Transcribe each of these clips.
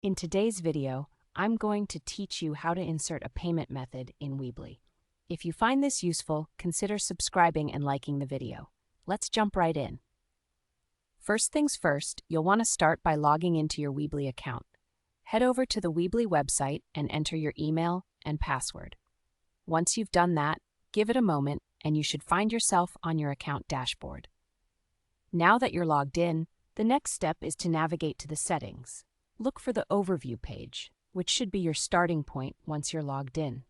In today's video, I'm going to teach you how to insert a payment method in Weebly. If you find this useful, consider subscribing and liking the video. Let's jump right in. First things first, you'll want to start by logging into your Weebly account. Head over to the Weebly website and enter your email and password. Once you've done that, give it a moment and you should find yourself on your account dashboard. Now that you're logged in, the next step is to navigate to the settings. Look for the Overview page, which should be your starting point once you're logged in.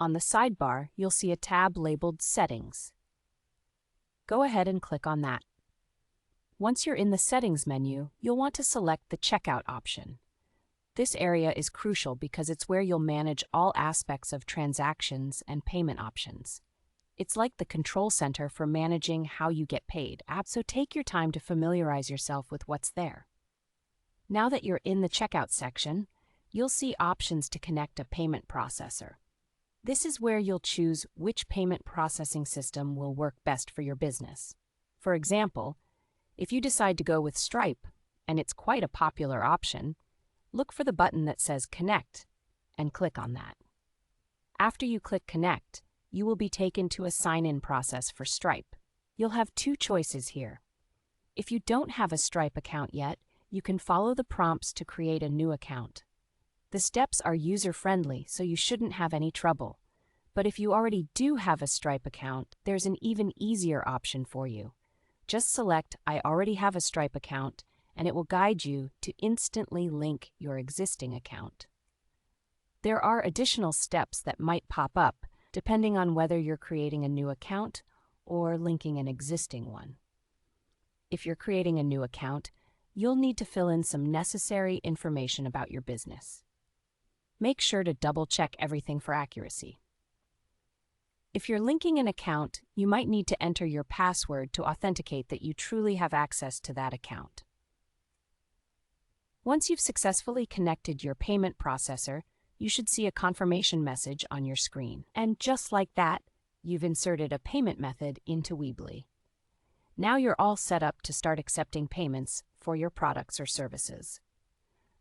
On the sidebar, you'll see a tab labeled Settings. Go ahead and click on that. Once you're in the Settings menu, you'll want to select the Checkout option. This area is crucial because it's where you'll manage all aspects of transactions and payment options. It's like the control center for managing how you get paid, so take your time to familiarize yourself with what's there. Now that you're in the Checkout section, you'll see options to connect a payment processor. This is where you'll choose which payment processing system will work best for your business. For example, if you decide to go with Stripe, and it's quite a popular option, look for the button that says Connect and click on that. After you click Connect, you will be taken to a sign-in process for Stripe. You'll have two choices here. If you don't have a Stripe account yet, you can follow the prompts to create a new account. The steps are user-friendly, so you shouldn't have any trouble. But if you already do have a Stripe account, there's an even easier option for you. Just select I already have a Stripe account, and it will guide you to instantly link your existing account. There are additional steps that might pop up, depending on whether you're creating a new account or linking an existing one. If you're creating a new account, you'll need to fill in some necessary information about your business. Make sure to double-check everything for accuracy. If you're linking an account, you might need to enter your password to authenticate that you truly have access to that account. Once you've successfully connected your payment processor, you should see a confirmation message on your screen. And just like that, you've inserted a payment method into Weebly. Now you're all set up to start accepting payments for your products or services.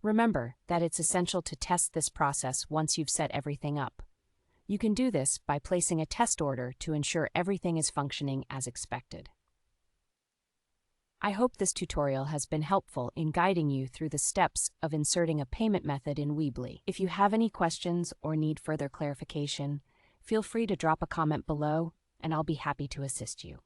Remember that it's essential to test this process once you've set everything up. You can do this by placing a test order to ensure everything is functioning as expected. I hope this tutorial has been helpful in guiding you through the steps of inserting a payment method in Weebly. If you have any questions or need further clarification, feel free to drop a comment below, and I'll be happy to assist you.